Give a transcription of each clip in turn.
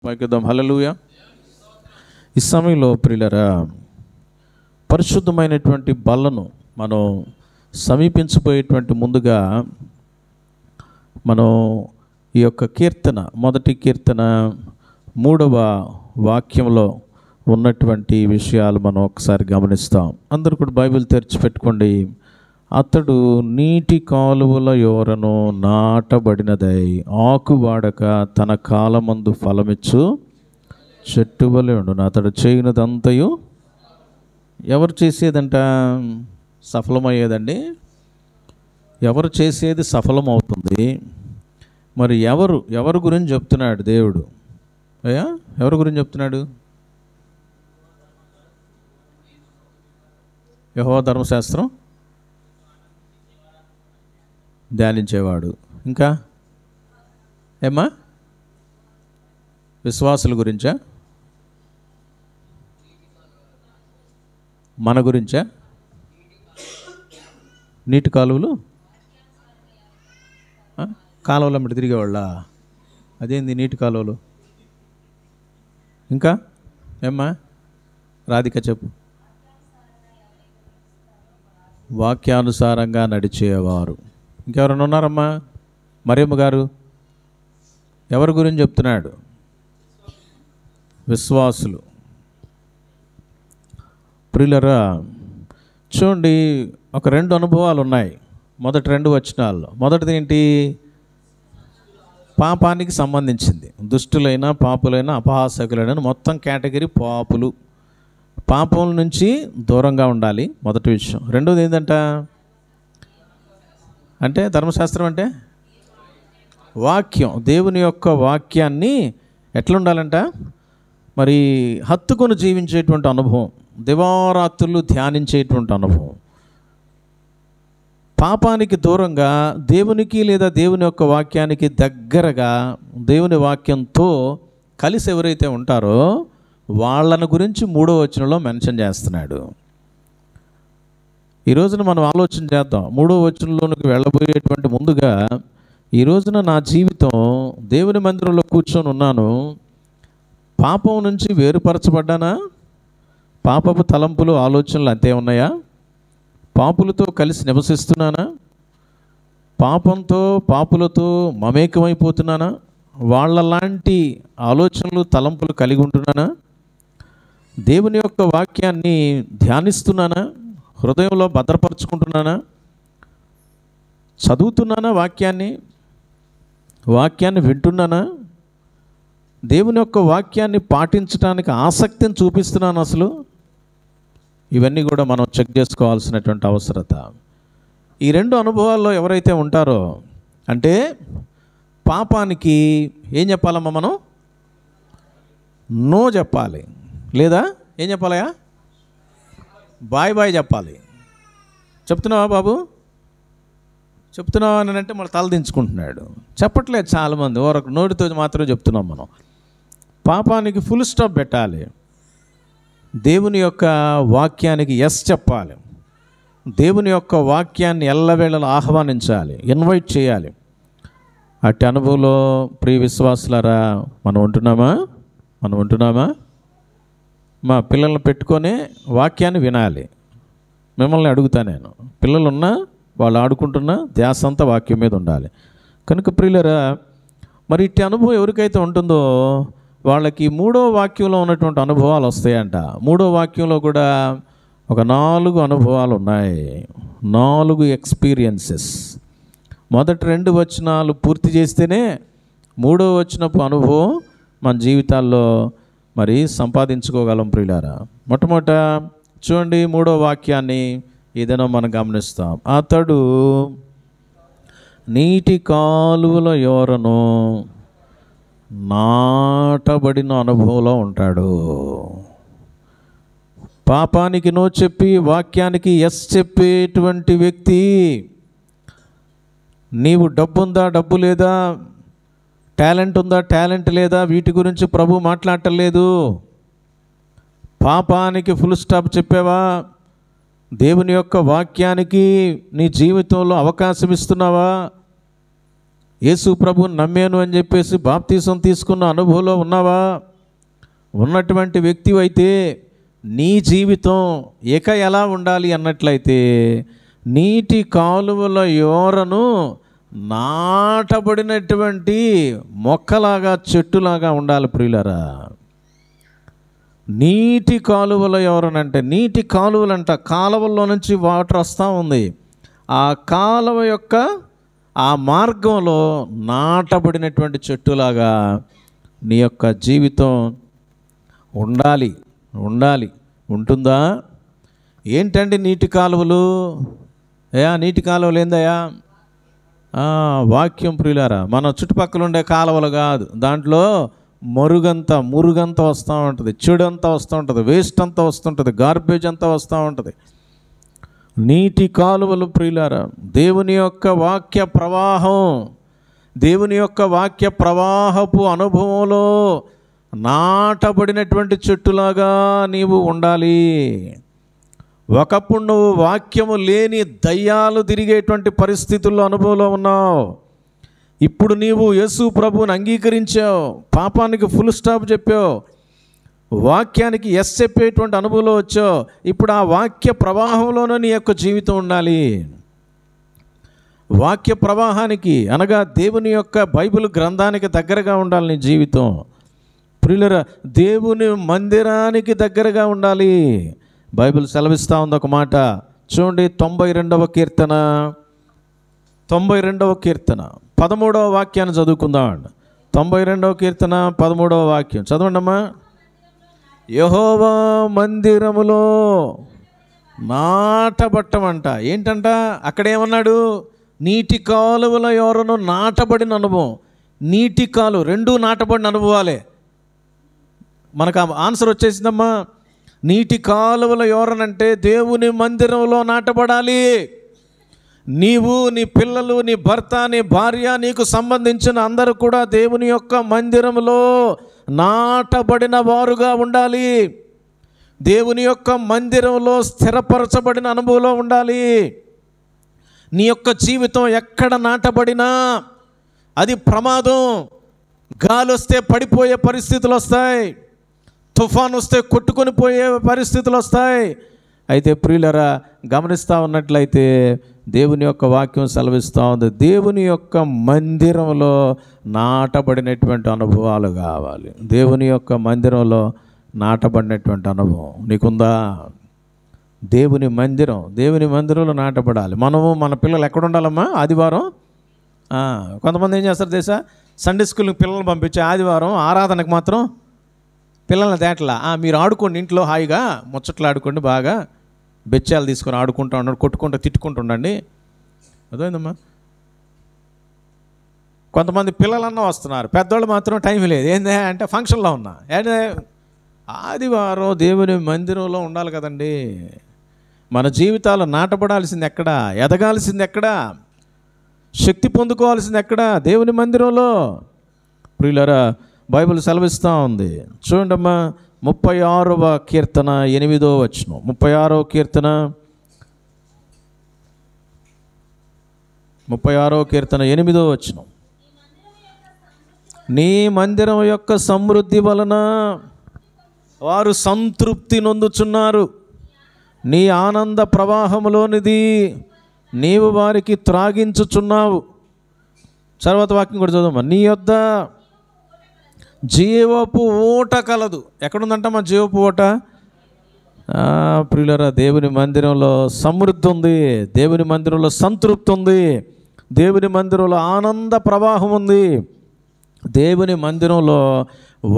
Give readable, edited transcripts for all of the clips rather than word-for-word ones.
పైకిద్దాం హల్లెలూయా. ఈ సమయంలో ప్రియులారా, పరిశుద్ధమైనటువంటి బల్లను మనం సమీపించబోయేటువంటి ముందుగా మనం ఈ యొక్క కీర్తన, మొదటి కీర్తన 3వ వాక్యంలో ఉన్నటువంటి విషయాలు మనం ఒకసారి గమనిస్తాం. అందరూ కూడా బైబిల్ తెరిచి పెట్టుకోండి. అతడు నీటి కాలువల యోరను నాటబడినదై ఆకువాడక తన కాలమందు ఫలమిచ్చు చెట్టు వలె ఉండును. అతడు చేయనిదంతయు ఎవరు చేసేదంట? సఫలమయ్యేదండి. ఎవరు చేసేది సఫలమవుతుంది. మరి ఎవరు గురించి చెప్తున్నాడు దేవుడు? అయ్యా, ఎవరి గురించి చెప్తున్నాడు? యెహోవా ధర్మశాస్త్రం ధ్యానించేవాడు. ఇంకా ఏమ్మా? విశ్వాసుల గురించా? మన గురించా? నీటి కాలువలు కాలువలు అమ్మటి తిరిగేవాళ్ళ? అదేంది నీటి కాలువలు? ఇంకా ఏమ్మా? రాధిక చెప్పు. వాక్యానుసారంగా నడిచేవారు. ఇంకెవరైనా ఉన్నారమ్మా? మరియమ్మ గారు, ఎవరి గురించి చెప్తున్నాడు? విశ్వాసులు. ప్రియులరా, చూడండి, ఒక 2 అనుభవాలు ఉన్నాయి మొదటి 2 వచనాల్లో. మొదటిది ఏంటి? పాపానికి సంబంధించింది. దుష్టులైన, పాపులైన, అపహాసకులైన మొత్తం కేటగిరీ పాపులు. పాపం నుంచి దూరంగా ఉండాలి, మొదటి విషయం. రెండోది ఏంటంట? అంటే ధర్మశాస్త్రం అంటే వాక్యం, దేవుని యొక్క వాక్యాన్ని ఎట్లా ఉండాలంట? మరి హత్తుకొని జీవించేటువంటి అనుభవం, దివారాత్రులు ధ్యానించేటువంటి అనుభవం. పాపానికి దూరంగా దేవునికి లేదా దేవుని యొక్క వాక్యానికి దగ్గరగా దేవుని వాక్యంతో కలిసి ఎవరైతే ఉంటారో వాళ్ళని గురించి 3వ వచనంలో మెన్షన్ చేస్తున్నాడు. ఈ రోజున మనం ఆలోచన చేద్దాం. 3వ వచనంలోనికి వెళ్ళబోయేటువంటి ముందుగా, ఈ రోజున నా జీవితం దేవుని మందిరంలో కూర్చొని ఉన్నాను, పాపం నుంచి వేరుపరచబడ్డానా? పాపపు తలంపులు, ఆలోచనలు అంతే ఉన్నాయా? పాపులతో కలిసి నివసిస్తున్నానా? పాపంతో, పాపులతో మమేకమైపోతున్నానా? వాళ్ళలాంటి ఆలోచనలు, తలంపులు కలిగి ఉంటున్నానా? దేవుని యొక్క వాక్యాన్ని ధ్యానిస్తున్నానా? హృదయంలో భద్రపరుచుకుంటున్నానా? చదువుతున్నానా? వాక్యాన్ని వింటున్నానా? దేవుని యొక్క వాక్యాన్ని పాటించడానికి ఆసక్తిని చూపిస్తున్నాను అసలు? ఇవన్నీ కూడా మనం చెక్ చేసుకోవాల్సినటువంటి అవసరత. ఈ 2 అనుభవాల్లో ఎవరైతే ఉంటారో, అంటే పాపానికి ఏం చెప్పాలమ్మా? మనం నో చెప్పాలి, లేదా ఏం చెప్పాలయా? బాయ్ చెప్పాలి. చెప్తున్నావా బాబు? చెప్తున్నావా అని అంటే మళ్ళీ తల దించుకుంటున్నాడు. చెప్పట్లేదు చాలామంది, ఒక నోటితో మాత్రమే చెప్తున్నాం మనం. పాపానికి ఫుల్ స్టాప్ పెట్టాలి. దేవుని యొక్క వాక్యానికి ఎస్ చెప్పాలి. దేవుని యొక్క వాక్యాన్ని ఎల్లవేళలా ఆహ్వానించాలి, ఇన్వైట్ చేయాలి. అట్టి అనుభవంలో ప్రియ విశ్వాసులారా మనం ఉంటున్నామా? మా పిల్లల్ని పెట్టుకొని వాక్యాన్ని వినాలి. మిమ్మల్ని అడుగుతా నేను, పిల్లలున్నా వాళ్ళు ఆడుకుంటున్నా ధ్యాస అంతా వాక్యం మీద ఉండాలి. కనుక ప్రియులరా, మరి ఇట్టి అనుభవం ఎవరికైతే ఉంటుందో వాళ్ళకి 3వ వాక్యంలో ఉన్నటువంటి అనుభవాలు వస్తాయంట. 3వ వాక్యంలో కూడా ఒక 4 అనుభవాలు ఉన్నాయి, 4 ఎక్స్పీరియన్సెస్. మొదటి 2 వచనాలు పూర్తి చేస్తేనే 3వ వచనపు అనుభవం మన జీవితాల్లో మరి సంపాదించుకోగలం ప్రియులారా. మొట్టమొదట చూడండి 3వ వాక్యాన్ని ఏదైనా మనం గమనిస్తాం. అతడు నీటి కాలువల యోరను నాటబడిన అనుభవంలో ఉంటాడు. పాపానికి నో చెప్పి వాక్యానికి ఎస్ చెప్పేటువంటి వ్యక్తి. నీవు డబ్బుందా, డబ్బు లేదా, టాలెంట్ ఉందా, టాలెంట్ లేదా, వీటి గురించి ప్రభు మాట్లాడటలేదు. పాపానికి ఫుల్ స్టాప్ చెప్పావా? దేవుని యొక్క వాక్యానికి నీ జీవితంలో అవకాశం ఇస్తున్నావా? యేసు ప్రభువుని నమ్మాను అని చెప్పేసి బాప్తీసం తీసుకున్న అనుభవంలో ఉన్నావా? ఉన్నటువంటి వ్యక్తి అయితే నీ జీవితం ఇక ఎలా ఉండాలి అన్నట్లయితే నీటి కాలువల యోరను నాటబడినటువంటి మొక్కలాగా చెట్టులాగా ఉండాలి ప్రియులారా. నీటి కాలువల యోరనంటే నీటి కాలువలంట, కాలువల్లో నుంచి వాటర్ వస్తూ ఉంది. ఆ కాలువ యొక్క ఆ మార్గంలో నాటబడినటువంటి చెట్టులాగా నీ యొక్క జీవితం ఉండాలి. ఉంటుందా? ఏంటండి నీటి కాలువలు? నీటి కాలువలు ఏందయ్యా? వాక్యం ప్రియులారా. మన చుట్టుపక్కల ఉండే కాలువలు కాదు, దాంట్లో మురుగంతా వస్తూ ఉంటుంది, చెడు అంతా వస్తూ ఉంటుంది, వేస్ట్ అంతా వస్తుంటుంది, గార్బేజ్ అంతా వస్తూ ఉంటుంది. నీటి కాలువలు ప్రియులారా, దేవుని యొక్క వాక్య ప్రవాహం, దేవుని యొక్క వాక్య ప్రవాహపు అనుభవంలో నాటబడినటువంటి చెట్టులాగా నీవు ఉండాలి. ఒకప్పుడు నువ్వు వాక్యము లేని దయ్యాలు తిరిగేటువంటి పరిస్థితుల్లో అనుభవంలో ఉన్నావు. ఇప్పుడు నీవు యేసు ప్రభువుని అంగీకరించావు, పాపానికి ఫుల్ స్టాప్ చెప్పావు, వాక్యానికి ఎస్ చెప్పేటువంటి అనుభవంలో వచ్చావు. ఇప్పుడు ఆ వాక్య ప్రవాహంలోనే నీ యొక్క జీవితం ఉండాలి. వాక్య ప్రవాహానికి అనగా దేవుని యొక్క బైబిల్ గ్రంథానికి దగ్గరగా ఉండాలి నీ జీవితం. ప్రియులరా, దేవుని మందిరానికి దగ్గరగా ఉండాలి. బైబిల్ సెలవిస్తూ ఉంది ఒక మాట చూడండి. 92వ కీర్తన 13వ వాక్యాన్ని చదువుకుందామండి. 92వ కీర్తన 13వ వాక్యం చదవండి అమ్మా. యెహోవా మందిరములో నాటబట్టమంట. ఏంటంట? అక్కడేమన్నాడు? నీటి కాలువల యోరను నాటబడిన అనుభవం. నీటి కాలు రెండూ నాటబడిన అనుభవాలే. మనకు ఆన్సర్ వచ్చేసిందమ్మా. నీటి కాలువల యోరనంటే దేవుని మందిరంలో నాటబడాలి. నీవు, నీ పిల్లలు, నీ భర్త, నీ భార్య, నీకు సంబంధించిన అందరూ కూడా దేవుని యొక్క మందిరంలో నాటబడిన వారుగా ఉండాలి. దేవుని యొక్క మందిరంలో స్థిరపరచబడిన అనుభవంలో ఉండాలి. నీ యొక్క జీవితం ఎక్కడ నాటబడినా అది ప్రమాదం. గాలి వస్తే పడిపోయే పరిస్థితులు వస్తాయి, తుఫాను వస్తే కొట్టుకొని పోయే పరిస్థితులు వస్తాయి. అయితే ప్రియులరా, గమనిస్తూ ఉన్నట్లయితే దేవుని యొక్క వాక్యం సెలవిస్తూ ఉంది, దేవుని యొక్క మందిరంలో నాటబడినటువంటి అనుభవాలు కావాలి. దేవుని యొక్క మందిరంలో నాటబడినటువంటి అనుభవం నీకుందా? దేవుని మందిరంలో నాటబడాలి. మనము మన పిల్లలు ఎక్కడ ఉండాలమ్మా? ఆదివారం. కొంతమంది ఏం చేస్తారు తెలుసా? సండే స్కూల్కి పిల్లల్ని పంపించే ఆదివారం ఆరాధనకు మాత్రం పిల్లల్ని తేటలా. మీరు ఆడుకోండి, ఇంట్లో హాయిగా ముచ్చట్లు ఆడుకోండి, బాగా బెచ్చాలు తీసుకొని ఆడుకుంటూ ఉండండి, కొట్టుకుంటూ తిట్టుకుంటూ ఉండండి. అదేందమ్మా? కొంతమంది పిల్లలన్నా వస్తున్నారు, పెద్దవాళ్ళు మాత్రం టైం లేదు. ఏందే అంటే ఫంక్షన్లో ఉన్నా. ఏంటే ఆదివారం దేవుని మందిరంలో ఉండాలి కదండి. మన జీవితాలు నాటపడాల్సింది ఎక్కడా? ఎదగాల్సింది ఎక్కడా? శక్తి పొందుకోవాల్సింది ఎక్కడా? దేవుని మందిరంలో. ప్రియులారా, బైబిల్ సెలవిస్తూ ఉంది చూడండమ్మా. 36వ కీర్తన 8వ వచనం. 36వ కీర్తన 8వ వచనం. నీ మందిరం యొక్క సమృద్ధి వలన వారు సంతృప్తి నొందుచున్నారు. నీ ఆనంద ప్రవాహములోనిది నీవు వారికి త్రాగించుచున్నావు. తర్వాత వాక్యం కూడా చదవమ్మా. నీ యొద్ద జీవపు ఊట కలదు. ఎక్కడుందంటమ్మా జీవపు ఊట? ప్రియులారా, దేవుని మందిరంలో సమృద్ధి ఉంది, దేవుని మందిరంలో సంతృప్తి ఉంది, దేవుని మందిరంలో ఆనంద ప్రవాహం ఉంది. దేవుని మందిరంలో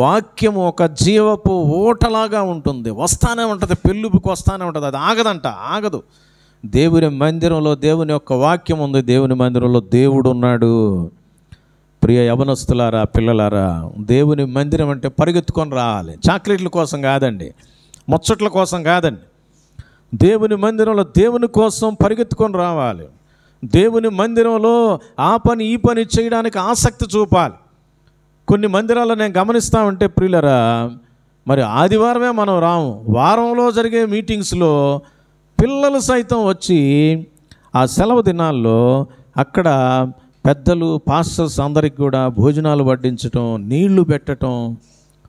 వాక్యము ఒక జీవపు ఊటలాగా ఉంటుంది, వస్తానే ఉంటుంది, పెళ్ళుపుకి వస్తానే ఉంటుంది, అది ఆగదు. దేవుని మందిరంలో దేవుని యొక్క వాక్యం ఉంది, దేవుని మందిరంలో దేవుడు ఉన్నాడు. ప్రియ యవనస్తులారా, పిల్లలారా, దేవుని మందిరం అంటే పరిగెత్తుకొని రావాలి. చాక్లెట్ల కోసం కాదండి, ముచ్చట్ల కోసం కాదండి. దేవుని మందిరంలో దేవుని కోసం పరిగెత్తుకొని రావాలి. దేవుని మందిరంలో ఆ పని ఈ పని చేయడానికి ఆసక్తి చూపాలి. కొన్ని మందిరాల్లో నేను గమనిస్తూ ఉంటే ప్రియులరా, మరి ఆదివారమే మనం రాము, వారంలో జరిగే మీటింగ్స్లో పిల్లలు సైతం వచ్చి ఆ సెలవు దినాల్లో అక్కడ పెద్దలు పాస్టర్స్ అందరికి కూడా భోజనాలు వడ్డించటం, నీళ్లు పెట్టడం,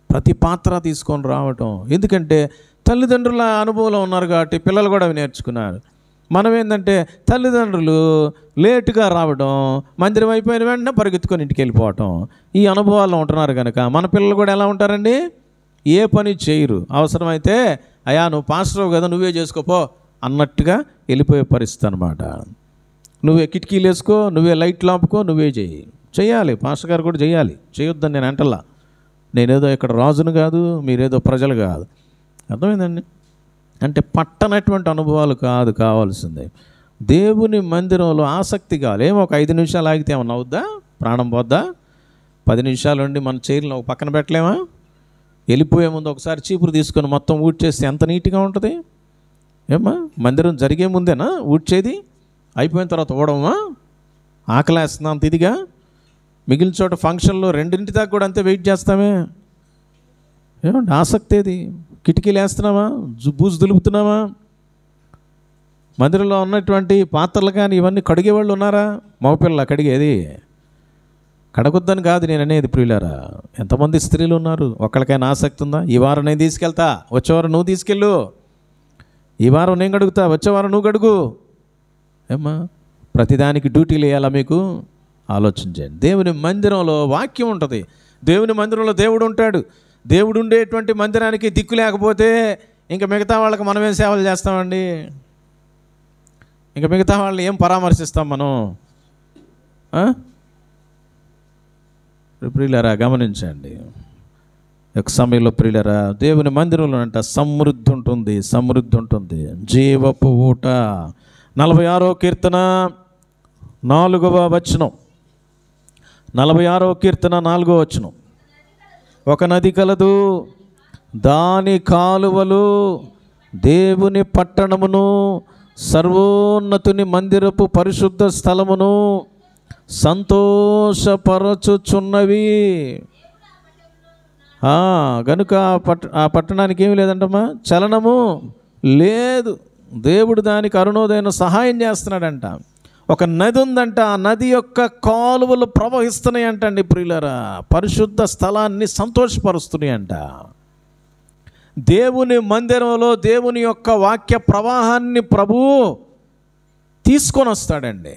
ప్రతి పాత్ర తీసుకొని రావటం. ఎందుకంటే తల్లిదండ్రుల అనుభవంలో ఉన్నారు కాబట్టి పిల్లలు కూడా అవి నేర్చుకున్నారు. మనం ఏంటంటే తల్లిదండ్రులు లేటుగా రావడం, మందిరం అయిపోయిన వెంటనే పరిగెత్తుకొని ఇంటికి వెళ్ళిపోవటం, ఈ అనుభవాల్లో ఉంటున్నారు కనుక మన పిల్లలు కూడా ఎలా ఉంటారండి? ఏ పని చేయరు. అవసరమైతే అయ్యా నువ్వు పాస్టర్ కదా నువ్వే చేసుకోపో అన్నట్టుగా వెళ్ళిపోయే పరిస్థితి అనమాట. నువ్వే కిటికీలు వేసుకో, నువ్వే లైట్లు ఆపుకో, నువ్వే చేయాలి. పాస్టర్ గారు కూడా చేయాలి, చేయొద్దని నేను అంటలా. నేనేదో ఇక్కడ రాజును కాదు, మీరేదో ప్రజలు కాదు. అర్థమైందండి? అంటే పట్టనటువంటి అనుభవాలు కాదు కావాల్సిందే. దేవుని మందిరంలో ఆసక్తి కావాలి. ఏమో ఒక 5 నిమిషాలు ఆగితే ఏమన్నా అవుద్దా? ప్రాణం పోద్దా? 10 నిమిషాలు ఉండి మన చైర్లో ఒక పక్కన పెట్టలేమా? వెళ్ళిపోయే ముందు ఒకసారి చీపురు తీసుకొని మొత్తం ఊడ్చేస్తే ఎంత నీట్గా ఉంటుంది. ఏమ్మా, మందిరం జరిగే ముందేనా ఊడ్చేది? అయిపోయిన తర్వాత ఊడమా? ఆకలేస్తున్నా అంత ఇదిగా. మిగిలిన చోట ఫంక్షన్లో 2 దాకా కూడా అంతే వెయిట్ చేస్తామే. ఏమండి ఆసక్తి ఏది? కిటికీలు వేస్తున్నావా? బూజు దులుపుతున్నావా? మందిరంలో ఉన్నటువంటి పాత్రలు కానీ ఇవన్నీ కడిగేవాళ్ళు ఉన్నారా? మగపిల్లలు కడిగేది కడగొద్దని కాదు నేను అనేది ప్రియులారా. ఎంతమంది స్త్రీలు ఉన్నారు? ఒక్కళ్ళకైనా ఆసక్తి ఉందా? ఈ వారం నేను తీసుకెళ్తా, వచ్చేవారం నువ్వు తీసుకెళ్ళు, ఈ వారం నేను కడుగుతా, వచ్చేవారం నువ్వు కడుగు. ఏమ్మా, ప్రతిదానికి డ్యూటీలు వేయాలా మీకు? ఆలోచించండి. దేవుని మందిరంలో వాక్యం ఉంటుంది. దేవుని మందిరంలో దేవుడు ఉంటాడు. దేవుడు ఉండేటువంటి మందిరానికి దిక్కు లేకపోతే ఇంకా మిగతా వాళ్ళకి మనమేం సేవలు చేస్తామండి? ఇంకా మిగతా వాళ్ళని ఏం పరామర్శిస్తాం మనం? ప్రియులారా గమనించండి. ఒక సమయంలో ప్రియులారా దేవుని మందిరంలో అంట సమృద్ధి ఉంటుంది, సమృద్ధి ఉంటుంది. జీవపు ఊట. 46వ కీర్తన 4వ వచనం. 46వ కీర్తన 4వ వచనం. ఒక నది కలదు, దాని కాలువలు దేవుని పట్టణమును, సర్వోన్నతుని మందిరపు పరిశుద్ధ స్థలమును సంతోషపరచుచున్నవి. గనుక ఆ పట్టణానికి ఏమి లేదంటమ్మా, చలనము లేదు. దేవుడు దానికి అరుణోదయం సహాయం చేస్తున్నాడంట. ఒక నది ఉందంట, ఆ నది యొక్క కాలువలు ప్రవహిస్తున్నాయి అంటండి ప్రియులారా. పరిశుద్ధ స్థలాన్ని సంతోషపరుస్తున్నాయంట. దేవుని మందిరంలో దేవుని యొక్క వాక్య ప్రవాహాన్ని ప్రభువు తీసుకొని వస్తాడండి.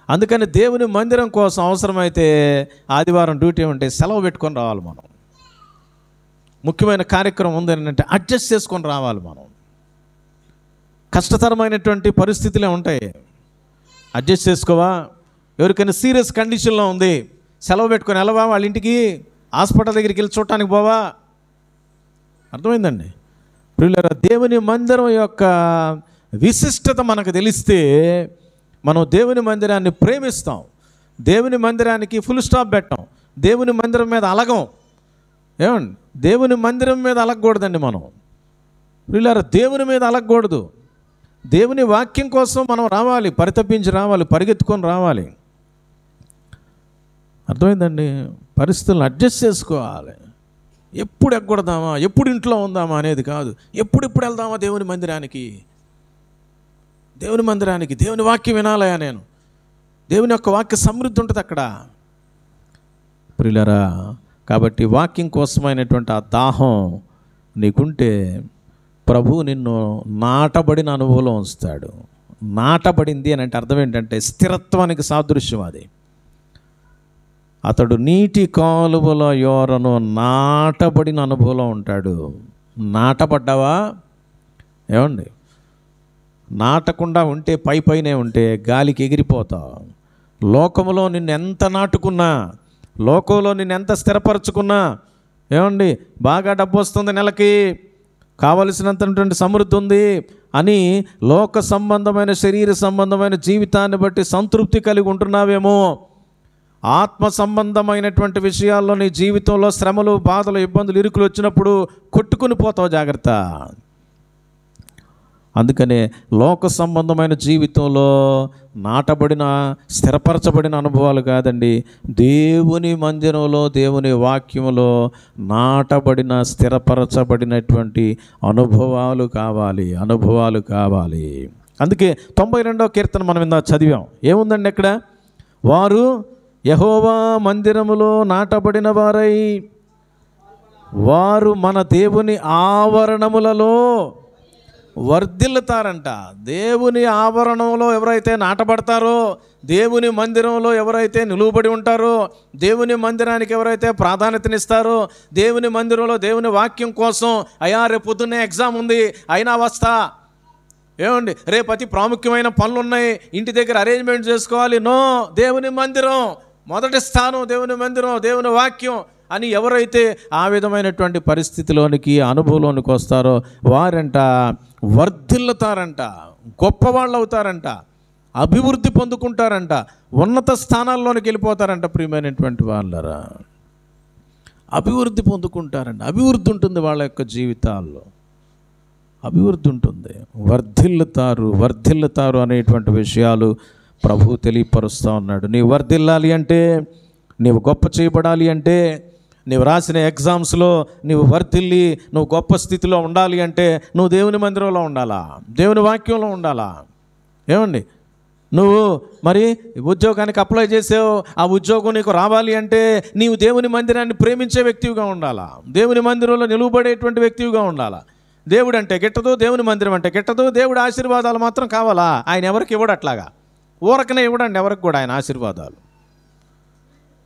అందుకని దేవుని మందిరం కోసం అవసరమైతే ఆదివారం డ్యూటీ ఉంటే సెలవు పెట్టుకొని రావాలి. మనం ముఖ్యమైన కార్యక్రమం ఉంది అంటే అడ్జస్ట్ చేసుకొని రావాలి. మనం కష్టతరమైనటువంటి పరిస్థితులే ఉంటాయి, అడ్జస్ట్ చేసుకోవా? ఎవరికైనా సీరియస్ కండిషన్లో ఉంది, సెలవు పెట్టుకొని వెళ్ళవా? వాళ్ళ ఇంటికి హాస్పిటల్ దగ్గరికి వెళ్ళి చూడటానికి పోవా? అర్థమైందండి ప్రియులారా? దేవుని మందిరం యొక్క విశిష్టత మనకు తెలిస్తే మనం దేవుని మందిరాన్ని ప్రేమిస్తాం. దేవుని మందిరానికి ఫుల్ స్టాప్ పెట్టాం. దేవుని మందిరం మీద అలగం. ఏమండి, దేవుని మందిరం మీద అలగకూడదండి మనం ప్రియులారా. దేవుని మీద అలగకూడదు. దేవుని వాక్యం కోసం మనం రావాలి, పరితపించి రావాలి, పరిగెత్తుకొని రావాలి. అర్థమైందండి? పరిస్థితులను అడ్జస్ట్ చేసుకోవాలి. ఎప్పుడు ఎగ్గొడదామా, ఎప్పుడు ఇంట్లో ఉందామా అనేది కాదు. ఎప్పుడెప్పుడు వెళ్దామా దేవుని మందిరానికి, దేవుని మందిరానికి. దేవుని వాక్యం వినాలయా నేను? దేవుని యొక్క వాక్య సమృద్ధి ఉంటుంది అక్కడ ప్రియులారా. కాబట్టి వాక్యం కోసమైనటువంటి ఆ దాహం నీకుంటే ప్రభు నిన్ను నాటబడిన అనుభవంలో ఉంచుతాడు. నాటబడింది అని అంటే అర్థం ఏంటంటే స్థిరత్వానికి సాదృశ్యం అది. అతడు నీటి కాలువల యోరను నాటబడిన అనుభవంలో ఉంటాడు. నాటబడ్డావా? ఏమండి, నాటకుండా ఉంటే పైనే ఉంటే గాలికి ఎగిరిపోతావు. లోకములో నిన్ను ఎంత నాటుకున్నా, లోకంలో నిన్ను ఎంత స్థిరపరచుకున్నా, ఏమండి బాగా డబ్బు వస్తుంది, నెలకి కావలసినంతటువంటి సమృద్ధి ఉంది అని లోక సంబంధమైన శరీర సంబంధమైన జీవితాన్ని బట్టి సంతృప్తి కలిగి ఉంటున్నావేమో. ఆత్మ సంబంధమైనటువంటి విషయాల్లో నీ జీవితంలో శ్రమలు, బాధలు, ఇబ్బందులు, ఇరుకులు వచ్చినప్పుడు కొట్టుకుని పోతావు. జాగ్రత్త. అందుకనే లోక సంబంధమైన జీవితంలో నాటబడిన స్థిరపరచబడిన అనుభవాలు కాదండి, దేవుని మందిరంలో దేవుని వాక్యములో నాటబడిన స్థిరపరచబడినటువంటి అనుభవాలు కావాలి, అనుభవాలు కావాలి. అందుకే 92వ కీర్తన మనం ఇందా చదివాం. ఏముందండి అక్కడ? వారు యెహోవా మందిరములో నాటబడిన వారై వారు మన దేవుని ఆవరణములలో వర్ధిల్లుతారంట. దేవుని ఆవరణంలో ఎవరైతే నాటబడతారో, దేవుని మందిరంలో ఎవరైతే నిలువబడి ఉంటారో, దేవుని మందిరానికి ఎవరైతే ప్రాధాన్యతనిస్తారో, దేవుని మందిరంలో దేవుని వాక్యం కోసం, అయ్యా రేపు పొద్దున్నే ఎగ్జామ్ ఉంది అయినా వస్తా, ఏమండి రేపు అతి ప్రాముఖ్యమైన పనులు ఉన్నాయి, ఇంటి దగ్గర అరేంజ్మెంట్ చేసుకోవాలి, నో, దేవుని మందిరం మొదటి స్థానం, దేవుని మందిరం, దేవుని వాక్యం అని ఎవరైతే ఆ విధమైనటువంటి పరిస్థితిలోనికి అనుభవంలోనికి వస్తారో వారంట వర్ధిల్లుతారంట, గొప్పవాళ్ళు అవుతారంట, అభివృద్ధి పొందుకుంటారంట, ఉన్నత స్థానాల్లోనికి వెళ్ళిపోతారంట. ప్రియమైనటువంటి వాళ్ళరా, అభివృద్ధి పొందుకుంటారంట. అభివృద్ధి ఉంటుంది వాళ్ళ యొక్క జీవితాల్లో, అభివృద్ధి ఉంటుంది. వర్ధిల్లుతారు అనేటువంటి విషయాలు ప్రభు తెలియపరుస్తూ ఉన్నాడు. నీవు వర్ధిల్లాలి అంటే, నీవు గొప్ప చేయబడాలి అంటే, నీవు రాసిన ఎగ్జామ్స్లో నీవు వర్ధిల్లి నువ్వు గొప్ప స్థితిలో ఉండాలి అంటే నువ్వు దేవుని మందిరంలో ఉండాలా, దేవుని వాక్యంలో ఉండాలా. ఏమండి, నువ్వు మరి ఉద్యోగానికి అప్లై చేసావు, ఆ ఉద్యోగం నీకు రావాలి అంటే నీవు దేవుని మందిరాన్ని ప్రేమించే వ్యక్తివిగా ఉండాలా, దేవుని మందిరంలో నిలువబడేటువంటి వ్యక్తివిగా ఉండాలా. దేవుడు అంటే గిట్టదు, దేవుని మందిరం అంటే గిట్టదు, దేవుడి ఆశీర్వాదాలు మాత్రం కావాలా. ఆయన ఎవరికి ఇవ్వడు, అట్లాగా ఊరకనే ఇవ్వడండి ఎవరికి కూడా ఆయన ఆశీర్వాదాలు.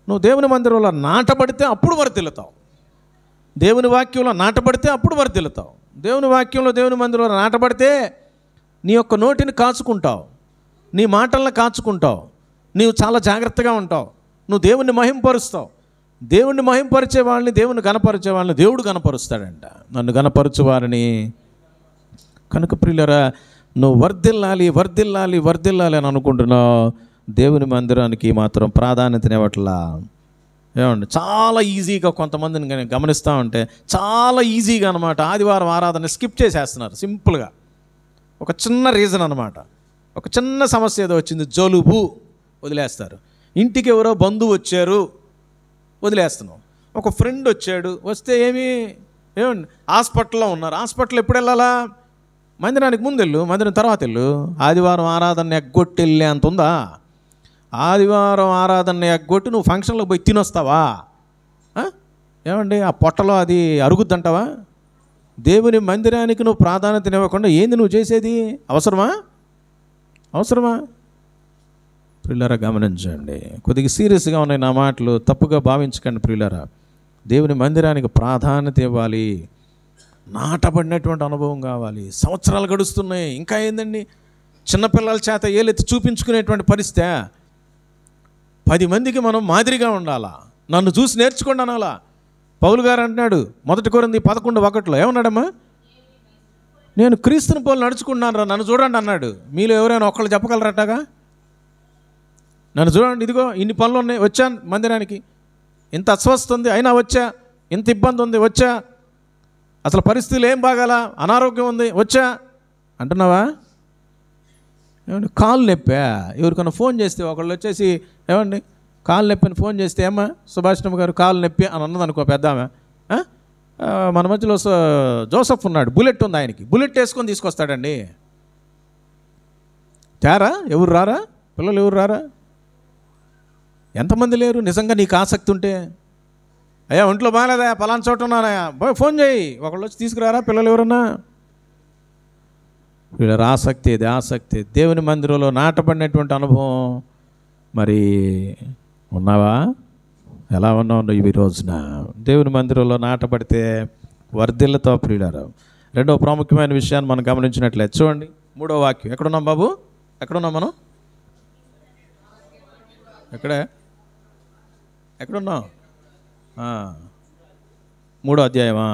నువ్వు దేవుని మందిరంలో నాటబడితే అప్పుడు వర్ధిల్లుతావు, దేవుని వాక్యంలో నాటబడితే అప్పుడు వర్ధిల్లుతావు. దేవుని వాక్యంలో దేవుని మందిరంలో నాటబడితే నీ యొక్క నోటిని కాచుకుంటావు, నీ మాటలను కాచుకుంటావు, నీవు చాలా జాగ్రత్తగా ఉంటావు, నువ్వు దేవుణ్ణి మహింపరుస్తావు. దేవుణ్ణి మహింపరిచే వాళ్ళని, దేవుని గణపరిచే వాళ్ళని దేవుడు గణపరుస్తాడంట. నన్ను గణపరచువారిని. కనుక ప్రియులరా, నువ్వు వర్ధిల్లాలి అని అనుకుంటున్నావు, దేవుని మందిరానికి మాత్రం ప్రాధాన్యతనివ్వట్లా. ఏమండి, చాలా ఈజీగా కొంతమందిని నేను గమనిస్తూ ఉంటే చాలా ఈజీగా అనమాట ఆదివారం ఆరాధన స్కిప్ చేసేస్తున్నారు. సింపుల్గా ఒక చిన్న రీజన్ అనమాట, ఒక చిన్న సమస్య ఏదో వచ్చింది, జలుబు, వదిలేస్తారు. ఇంటికి ఎవరో బంధువు వచ్చారు, వదిలేస్తున్నాం. ఒక ఫ్రెండ్ వచ్చాడు, వస్తే ఏమండి హాస్పిటల్లో ఉన్నారు, హాస్పిటల్ ఎప్పుడు వెళ్ళాలా? మందిరానికి ముందు వెళ్ళు, మందిరం తర్వాత వెళ్ళు. ఆదివారం ఆరాధన ఎగ్గొట్టి వెళ్ళే అంత ఉందా? ఆదివారం ఆరాధన ఎగ్గొట్టి నువ్వు ఫంక్షన్లోకి పోయి తినొస్తావా? ఏమండి, ఆ పొట్టలో అది అరుగుద్దంటావా? దేవుని మందిరానికి నువ్వు ప్రాధాన్యత ఇవ్వకుండా ఏంది నువ్వు చేసేది? అవసరమా? ప్రియులారా, గమనించండి, కొద్దిగా సీరియస్గా ఉన్నాయి నా మాటలు, తప్పుగా భావించకండి. ప్రియులారా, దేవుని మందిరానికి ప్రాధాన్యత ఇవ్వాలి, నాటబడినటువంటి అనుభవం కావాలి. సంవత్సరాలు గడుస్తున్నాయి, ఇంకా ఏందండి చిన్నపిల్లల చేత ఏలెత్తి చూపించుకునేటువంటి పరిస్థితి. 10 మందికి మనం మాదిరిగా ఉండాలా, నన్ను చూసి నేర్చుకోండి అనాలా. పౌలు గారు అంటున్నాడు 1 కొరింథీ 11:1 ఏమన్నాడమ్మా? నేను క్రీస్తుని పోలు నడుచుకుంటున్నాను రా, నన్ను చూడండి అన్నాడు. మీలో ఎవరైనా ఒకళ్ళు చెప్పగలరట్టగా? నన్ను చూడండి, ఇదిగో ఇన్ని పనులు ఉన్నాయి, వచ్చాను మందిరానికి, ఇంత అస్వస్థ ఉంది అయినా వచ్చా, ఇంత ఇబ్బంది ఉంది వచ్చా, అసలు పరిస్థితులు ఏం బాగాలా, అనారోగ్యం ఉంది వచ్చా అంటున్నావా? ఏమండి, కాలు నొప్పా? ఎవరికైనా ఫోన్ చేస్తే ఒకళ్ళు వచ్చేసి ఏమండి కాలు నొప్పి అని ఫోన్ చేస్తే, ఏమ్మా సుభాషిణమ్మ గారు కాలు నొప్పి అని అన్నదనుకో పెద్ద ఆమె, మన మధ్యలో జోసఫ్ ఉన్నాడు, బుల్లెట్ ఉంది ఆయనకి, బుల్లెట్ వేసుకొని తీసుకొస్తాడండి. తేరా? ఎవరు రారా? పిల్లలు ఎవరు రారా? ఎంతమంది లేరు? నిజంగా నీకు ఆసక్తి ఉంటే, అయ్యా ఒంట్లో బాగాలేదా, పలానా చోట ఉన్నానయా, పోయి ఫోన్ చేయి, ఒకళ్ళు వచ్చి తీసుకురారా పిల్లలు ఎవరన్నా. వీళ్ళ ఆసక్తి, ఇది ఆసక్తి. దేవుని మందిరంలో నాటబడినటువంటి అనుభవం మరి ఉన్నావా? ఎలా ఉన్నావు ఈ రోజున? దేవుని మందిరంలో నాటబడితే వర్ధిల్లతో ప్రియులారా. రెండవ ప్రాముఖ్యమైన విషయాన్ని మనం గమనించినట్లయితే చూడండి, 3వ వాక్యం. ఎక్కడున్నాం బాబు? ఎక్కడున్నాం మనం? ఎక్కడున్నాం? 3వ అధ్యాయమా?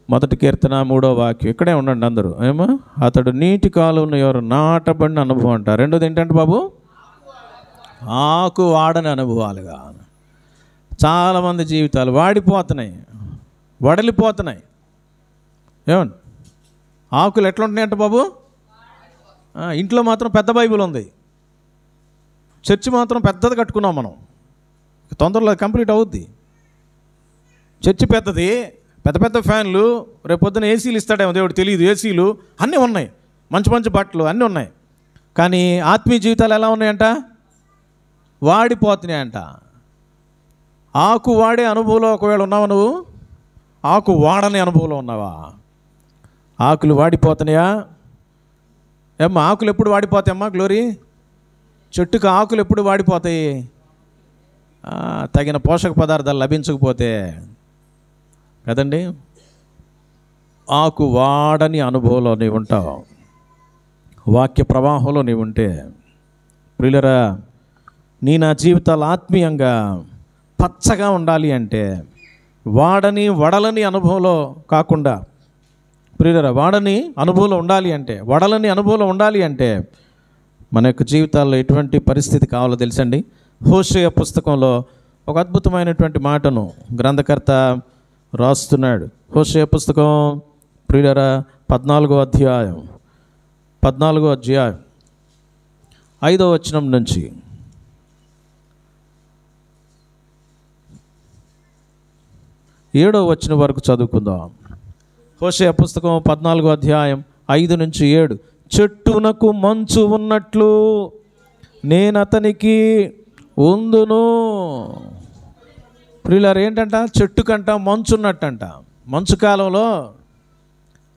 1 కీర్తన 3వ వాక్యం. ఇక్కడే ఉండండి అందరూ. ఏమో, అతడు నీటి కాలువను ఎవరు నాటబడిన అనుభవం అంట. రెండోది ఏంటంటే బాబు, ఆకు వాడని అనుభవాలుగా. చాలామంది జీవితాలు వాడిపోతున్నాయి, వడలిపోతున్నాయి. ఏమండి, ఆకులు ఎట్లుంటున్నాయంట బాబు? ఇంట్లో మాత్రం పెద్ద బైబిల్ ఉంది, చర్చి మాత్రం పెద్దది కట్టుకున్నాం మనం, తొందరలో కంప్లీట్ అవుద్ది. చర్చి పెద్దది, పెద్ద పెద్ద ఫ్యాన్లు, రేపొద్దున ఏసీలు ఇస్తాడేమో దేవుడు తెలియదు, ఏసీలు అన్నీ ఉన్నాయి, మంచి మంచి బట్టలు అన్నీ ఉన్నాయి. కానీ ఆత్మీయ జీవితాలు ఎలా ఉన్నాయంట? వాడిపోతున్నాయంట. ఆకు వాడే అనుభవంలో ఒకవేళ ఉన్నావా నువ్వు? ఆకు వాడని అనుభవంలో ఉన్నావా? ఆకులు వాడిపోతున్నాయా? ఏమ్మా ఆకులు ఎప్పుడు వాడిపోతాయమ్మా గ్లోరీ? చెట్టుకు ఆకులు ఎప్పుడు వాడిపోతాయి? తగిన పోషక పదార్థాలు లభించకపోతే కదండి. ఆకు వాడని అనుభవంలో నీవు ఉంటావు, వాక్య ప్రవాహంలో నీవు ఉంటే. ప్రియులరా, నా జీవితాలు ఆత్మీయంగా పచ్చగా ఉండాలి అంటే వాడని వడలని అనుభవంలో కాకుండా, ప్రియులరా వాడని అనుభవంలో ఉండాలి అంటే, వడలని అనుభవంలో ఉండాలి అంటే మన యొక్క జీవితాల్లో ఎటువంటి పరిస్థితి కావాలో తెలుసండి. హోషేయ పుస్తకంలో ఒక అద్భుతమైనటువంటి మాటను గ్రంథకర్త రాస్తున్నాడు. హోషేయ పుస్తకం ప్రియులరా 14వ అధ్యాయం 5వ వచనం నుంచి 7వ వచనం వరకు చదువుకుందాం. హోషేయ పుస్తకం 14వ అధ్యాయం 5 నుంచి 7. చెట్టునకు మంచు ఉన్నట్లు నేను అతనికి ఉందును. ప్రియులారు ఏంటంట? చెట్టుకంట మంచు ఉన్నట్టంట. మంచు కాలంలో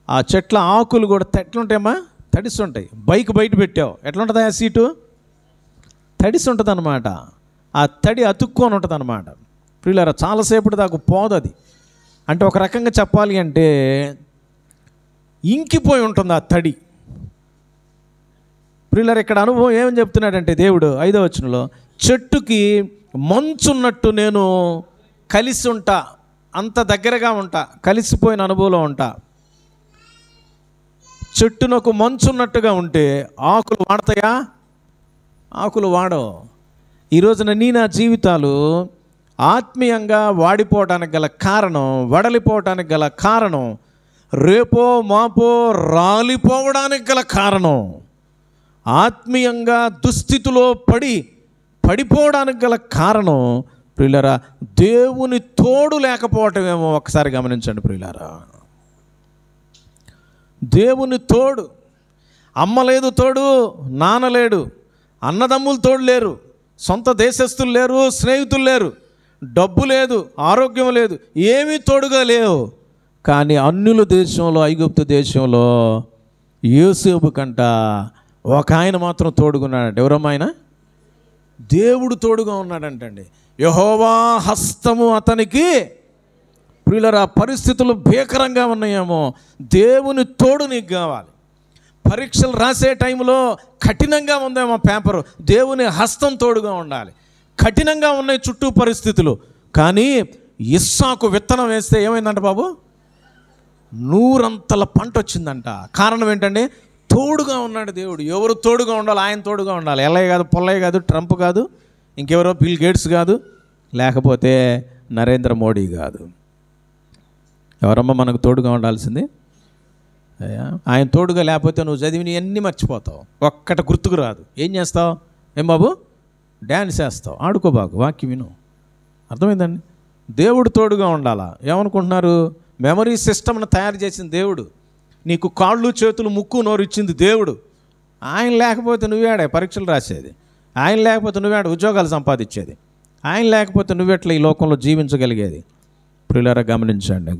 ఆ చెట్ల ఆకులు కూడా ఎట్లుంటాయమ్మా? తడిస్తుంటాయి. బైక్ బయట పెట్టావు, ఎట్లుంటుంది ఆ సీటు? తడిసి ఉంటుంది అన్నమాట. ఆ తడి అతుక్కొని ఉంటుంది అన్నమాట. ప్రియులారా చాలాసేపటి దాకా పోదు అది. అంటే ఒక రకంగా చెప్పాలి అంటే ఇంకిపోయి ఉంటుంది ఆ తడి. ప్రియులారా ఇక్కడ అనుభవం ఏమని చెప్తున్నాడంటే దేవుడు 5వ వచనంలో, చెట్టుకి మంచున్నట్టు నేను కలిసి ఉంటా, అంత దగ్గరగా ఉంటా, కలిసిపోయిన అనుభవంలో ఉంటా. చెట్టునకు మంచున్నట్టుగా ఉంటే ఆకులు వాడతాయా? ఆకులు వాడవు. ఈ రోజున నా జీవితాలు ఆత్మీయంగా వాడిపోవటానికి గల కారణం, వడలిపోవటానికి గల కారణం, రేపో మాపో రాలిపోవడానికి గల కారణం, ఆత్మీయంగా దుస్థితిలో పడిపోవడానికి గల కారణం ప్రియులారా దేవుని తోడు లేకపోవటమేమో. ఒకసారి గమనించండి ప్రియులారా, దేవుని తోడు. అమ్మ లేదు తోడు, నాన్న లేడు, అన్నదమ్ములు తోడు లేరు, సొంత దేశస్తులు లేరు, స్నేహితులు లేరు, డబ్బు లేదు, ఆరోగ్యం లేదు, ఏమీ తోడుగా లేవు. కానీ అన్యుల దేశంలో, ఐగుప్తు దేశంలో యోసేపు కంట ఒక ఆయన మాత్రం తోడుగున్నాడంట. ఎవరమ్మా ఆయన? దేవుడు తోడుగా ఉన్నాడంటండి. యెహోవా హస్తము అతనికి. ప్రియులారా పరిస్థితులు భీకరంగా ఉన్నాయేమో, దేవుని తోడు నీకు కావాలి. పరీక్షలు రాసే టైంలో కఠినంగా ఉందేమో పేపరు, దేవుని హస్తం తోడుగా ఉండాలి. కఠినంగా ఉన్నాయి చుట్టూ పరిస్థితులు, కానీ ఇస్సాకు విత్తనం వేస్తే ఏమైందంట బాబు? 100 పంట వచ్చిందంట. కారణం ఏంటంటే తోడుగా ఉన్నాడు దేవుడు. ఎవరు తోడుగా ఉండాలి? ఆయన తోడుగా ఉండాలి. ఎల్లయ్య కాదు, పొల్లయ్య కాదు, ట్రంప్ కాదు, ఇంకెవరో బిల్ గేట్స్ కాదు, లేకపోతే నరేంద్ర మోడీ కాదు. ఎవరమ్మా మనకు తోడుగా ఉండాల్సింది? ఆయన తోడుగా లేకపోతే నువ్వు చదివిని అన్నీ మర్చిపోతావు, ఒక్కటి గుర్తుకు రాదు. ఏం చేస్తావు? ఏం బాబు? డ్యాన్స్ చేస్తావు, ఆడుకోబాకు, వాక్యం విను. అర్థమైందండి? దేవుడు తోడుగా ఉండాలా? ఏమనుకుంటున్నారు? మెమరీ సిస్టమ్ను తయారు చేసిన దేవుడు, నీకు కాళ్ళు చేతులు ముక్కు నోరు ఇచ్చింది దేవుడు. ఆయన లేకపోతే నువ్వేడే పరీక్షలు రాసేది? ఆయన లేకపోతే నువ్వేడ ఉద్యోగాలు సంపాదించేది? ఆయన లేకపోతే నువ్వెట్లా ఈ లోకంలో జీవించగలిగేది? ప్రియులారా గమనించండి.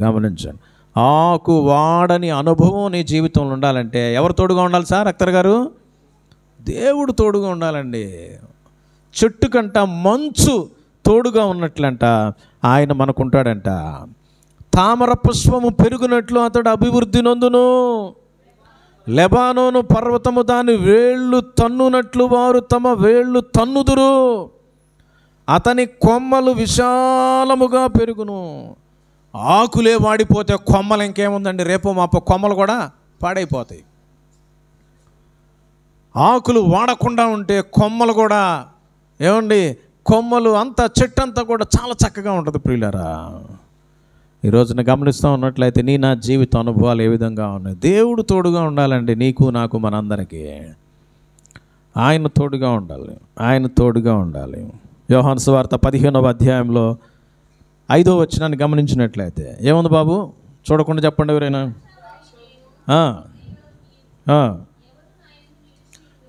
ఆకు వాడని అనుభవం నీ జీవితంలో ఉండాలంటే ఎవరు తోడుగా ఉండాలి సార్ అక్తర్ గారు? దేవుడు తోడుగా ఉండాలండి. చెట్టు కంట మంచు తోడుగా ఉన్నట్లంట ఆయన మనకుంటాడంట. తామర పుష్పము పెరుగునట్లు అతడు అభివృద్ధి నొందును, లెబానోను పర్వతము దాని వేళ్ళు తన్నునట్లు వారు తమ వేళ్ళు తన్నుదురు, అతని కొమ్మలు విశాలముగా పెరుగును. ఆకులే వాడిపోతే కొమ్మలు ఇంకేముందండి? రేపు మాపో కొమ్మలు కూడా పాడైపోతాయి. ఆకులు వాడకుండా ఉంటే కొమ్మలు కూడా ఏమండి, కొమ్మలు అంతా చెట్టు అంతా కూడా చాలా చక్కగా ఉంటుంది. ప్రియులారా ఈ రోజున గమనిస్తూ ఉన్నట్లయితే నా జీవిత అనుభవాలు ఏ విధంగా ఉన్నాయి? దేవుడు తోడుగా ఉండాలండి నీకు, నాకు, మనందరికీ. ఆయన తోడుగా ఉండాలి. యోహాను సువార్త 15వ అధ్యాయంలో 5వ వచనాన్ని గమనించినట్లయితే ఏముంది బాబు? చూడకుండా చెప్పండి ఎవరైనా.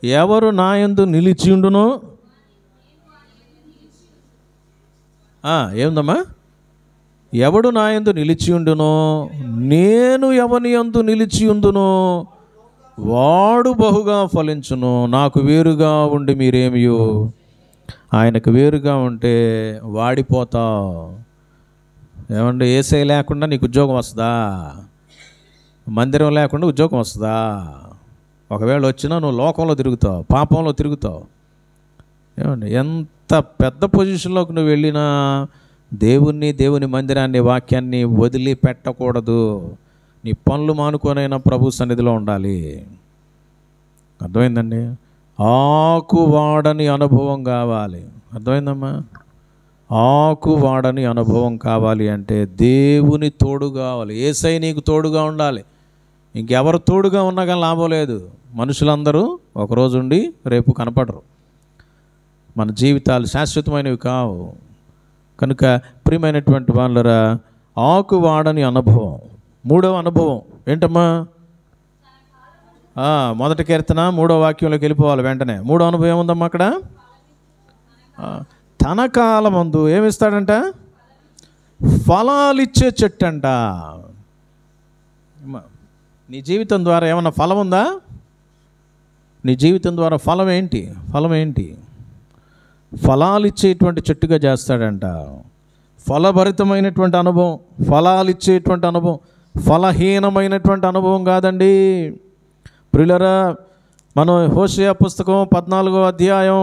ఎవరు నా యందు నిలిచిండునో ఏముందమ్మా? ఎవడు నా యందు నిలిచియుండునో నేను ఎవని యందు నిలిచియుందునో వాడు బహుగా ఫలించును. నాకు వేరుగా ఉండి మీరేమియో ఆయనకు వేరుగా ఉంటే వాడిపోతావు. ఏమంటే యేసయ్య లేకుండా నీకు ఉద్యోగం వస్తుందా? మందిరం లేకుండా ఉద్యోగం వస్తుందా? ఒకవేళ వచ్చినా నువ్వు లోకంలో తిరుగుతావు, పాపంలో తిరుగుతావు. ఏమండి, ఎంత పెద్ద పొజిషన్లోకి నువ్వు వెళ్ళినా దేవుని మందిరాన్ని, వాక్యాన్ని వదిలిపెట్టకూడదు. నీ పనులు మానుకొనైనా ప్రభు సన్నిధిలో ఉండాలి. అర్థమైందండి? ఆకు వాడని అనుభవం కావాలి. అర్థమైందమ్మా? ఆకు వాడని అనుభవం కావాలి అంటే దేవుని తోడు కావాలి. యేసయ్య నీకు తోడుగా ఉండాలి. ఇంకెవరు తోడుగా ఉన్నా కానీ లాభం లేదు. మనుషులందరూ ఒకరోజు ఉండి రేపు కనపడరు. మన జీవితాలు శాశ్వతమైనవి కావు. కనుక ప్రియమైనటువంటి వాళ్ళరా, ఆకు వాడని అనుభవం. మూడవ అనుభవం ఏంటమ్మా? మొదటి కీర్తన 3వ వాక్యంలోకి వెళ్ళిపోవాలి వెంటనే. మూడో అనుభవం ఏముందమ్మా అక్కడ? తన కాలమందు ఏమిస్తాడంట? ఫలాలిచ్చే చెట్టు అంట. నీ జీవితం ద్వారా ఏమన్నా ఫలం ఉందా? నీ జీవితం ద్వారా ఫలం ఏంటి? ఫలాలిచ్చేటువంటి చెట్టుగా చేస్తాడంట. ఫలభరితమైనటువంటి అనుభవం, ఫలాలిచ్చేటువంటి అనుభవం, ఫలహీనమైనటువంటి అనుభవం కాదండి. ప్రియులరా, మనం హోషేయ పుస్తకం 14వ అధ్యాయం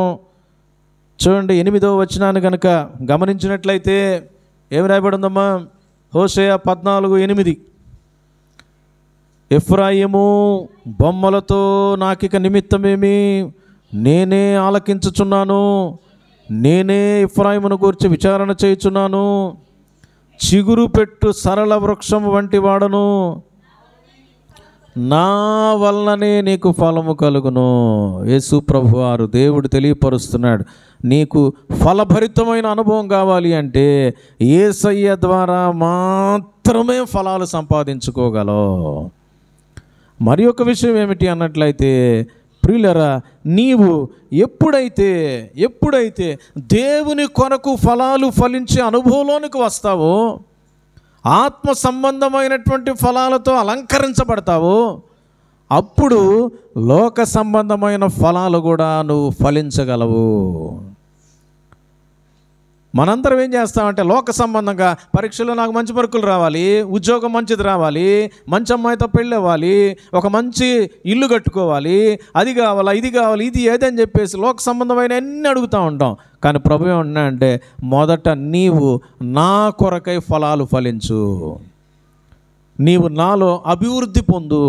చూడండి, 8వ వచనాన్ని కనుక గమనించినట్లయితే ఏమి రాయబడిందమ్మా? హోషేయ 14:8, ఎఫ్రాయిము బొమ్మలతో నాకిక నిమిత్తమేమి, నేనే ఆలకించుచున్నాను, నేనే ఎఫ్రాయిమును గూర్చి విచారణ చేయుచున్నాను, చిగురు పెట్టు సరళ వృక్షం వంటి వాడను, నా వల్లనే నీకు ఫలము కలుగును. యేసు ప్రభువారు దేవుడు తెలియపరుస్తున్నాడు, నీకు ఫలభరితమైన అనుభవం కావాలి అంటే యేసయ్య ద్వారా మాత్రమే ఫలాలు సంపాదించుకోగలవు. మరి ఒక విషయం ఏమిటి అన్నట్లయితే ప్రియులరా, నీవు ఎప్పుడైతే దేవుని కొరకు ఫలాలు ఫలించే అనుభవంలోనికి వస్తావో, ఆత్మ సంబంధమైనటువంటి ఫలాలతో అలంకరించబడతావో, అప్పుడు లోక సంబంధమైన ఫలాలు కూడా నువ్వు ఫలించగలవు. మనందరం ఏం చేస్తామంటే లోక సంబంధంగా పరీక్షలో నాకు మంచి మార్కులు రావాలి, ఉద్యోగం మంచిది రావాలి, మంచి అమ్మాయితో పెళ్ళి అవ్వాలి, ఒక మంచి ఇల్లు కట్టుకోవాలి, అది కావాలా, ఇది కావాలి, ఇది ఏదని చెప్పేసి లోక సంబంధమైన అన్నీ అడుగుతూ ఉంటాం. కానీ ప్రభు ఏమన్నా అంటే, మొదట నీవు నా కొరకై ఫలాలు ఫలించు, నీవు నాలో అభివృద్ధి పొందు,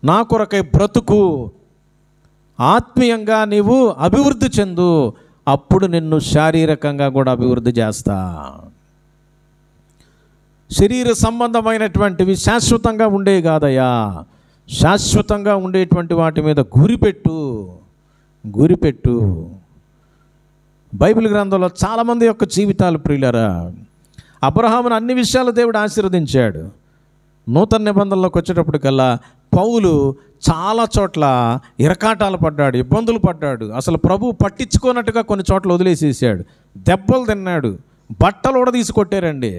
నా కొరకై బ్రతుకు, ఆత్మీయంగా నీవు అభివృద్ధి చెందు, అప్పుడు నిన్ను శారీరకంగా కూడా అభివృద్ధి చేస్తా. శరీర సంబంధమైనటువంటివి శాశ్వతంగా ఉండేవి కాదయ్యా. శాశ్వతంగా ఉండేటువంటి వాటి మీద గురిపెట్టు. బైబిల్ గ్రంథంలో చాలామంది యొక్క జీవితాలు ప్రియులరా, అబ్రహామును అన్ని విషయాలు దేవుడు ఆశీర్వదించాడు. నూతన నిబంధనలోకి వచ్చేటప్పటికల్లా పౌలు చాలా చోట్ల ఇరకాటాలు పడ్డాడు, ఇబ్బందులు పడ్డాడు. అసలు ప్రభు పట్టించుకోనట్టుగా కొన్ని చోట్ల వదిలేసేసాడు, దెబ్బలు తిన్నాడు, బట్టలు కూడా తీసుకొట్టారండి.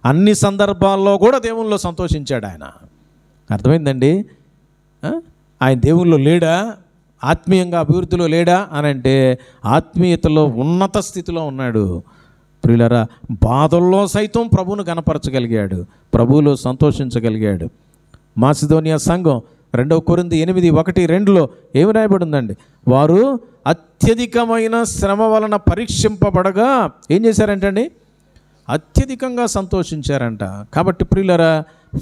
అన్ని సందర్భాల్లో కూడా దేవునిలో సంతోషించాడు ఆయన. అర్థమైందండి? ఆయన దేవునిలో లేడా? ఆత్మీయంగా అభివృద్ధిలో లేడా అని అంటే ఆత్మీయతలో ఉన్నత స్థితిలో ఉన్నాడు. ప్రియులరా, బాధల్లో సైతం ప్రభువును కనపరచగలిగాడు, ప్రభువులో సంతోషించగలిగాడు. మాసిదోనియా సంఘం 2 కొరింథీ 8:1-2 ఏమి రాయబడిందండి? వారు అత్యధికమైన శ్రమ వలన పరీక్షింపబడగా ఏం చేశారంటండి? అత్యధికంగా సంతోషించారంట. కాబట్టి ప్రియులరా,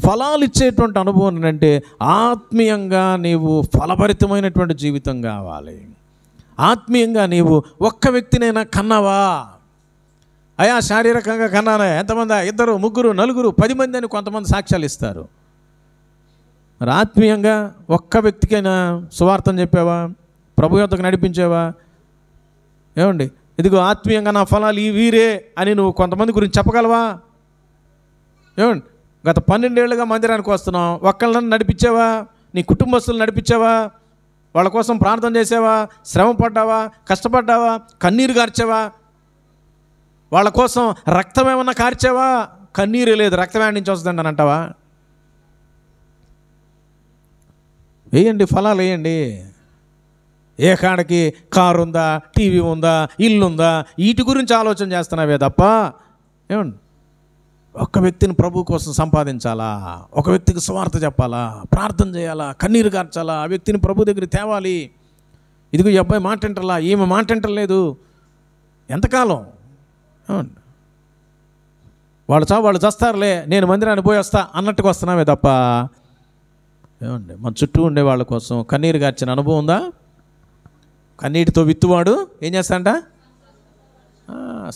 ఫలాలు ఇచ్చేటువంటి అనుభవం అంటే ఆత్మీయంగా నీవు ఫలభరితమైనటువంటి జీవితం కావాలి. ఆత్మీయంగా నీవు ఒక్క వ్యక్తినైనా కన్నావా? అయా శారీరకంగా కన్నానా? ఎంతమంది? 2, 3, 4, 10 మంది అని కొంతమంది సాక్ష్యాలు ఇస్తారు. ఆత్మీయంగా ఒక్క వ్యక్తికైనా సువార్తను చెప్పావా? ప్రభు యొద్దకు నడిపించావా? ఏమండి, ఇదిగో ఆత్మీయంగా నా ఫలాలు ఈ వీరే అని నువ్వు కొంతమంది గురించి చెప్పగలవా? ఏమండి, గత 12 ఏళ్ళుగా మందిరానికి వస్తున్నావు, ఒక్కళ్ళని నడిపించావా? నీ కుటుంబస్తులు నడిపించావా? వాళ్ళ కోసం ప్రార్థన చేసావా? శ్రమ పడ్డావా? కష్టపడ్డావా? కన్నీరు గార్చావా? వాళ్ళ కోసం రక్తం ఏమన్నా కార్చావా? కన్నీరు లేదు, రక్తం ఏడి నుంచి వస్తుందండి అని అంటావా? వేయండి, ఫలాలు వేయండి. ఏ కాడికి కారు ఉందా, టీవీ ఉందా, ఇల్లు ఉందా, వీటి గురించి ఆలోచన చేస్తున్నావే తప్ప ఏమండి ఒక్క వ్యక్తిని ప్రభు కోసం సంపాదించాలా, ఒక వ్యక్తికి స్వార్థ చెప్పాలా, ప్రార్థన చేయాలా, కన్నీరు కార్చాలా, ఆ వ్యక్తిని ప్రభు దగ్గర తేవాలి. ఇదిగో ఈ అబ్బాయి మాట వింటలా, ఈమె మాట వింటలేదు, ఎంతకాలం? ఏమండి వాళ్ళు చస్తారులే, నేను మందిరాన్ని పోయి వస్తా అన్నట్టుకు వస్తున్నామే తప్ప ఏమండి మన చుట్టూ ఉండే వాళ్ళ కోసం కన్నీరు కార్చిన అనుభవం ఉందా? కన్నీటితో విత్తువాడు ఏం చేస్తాడంట?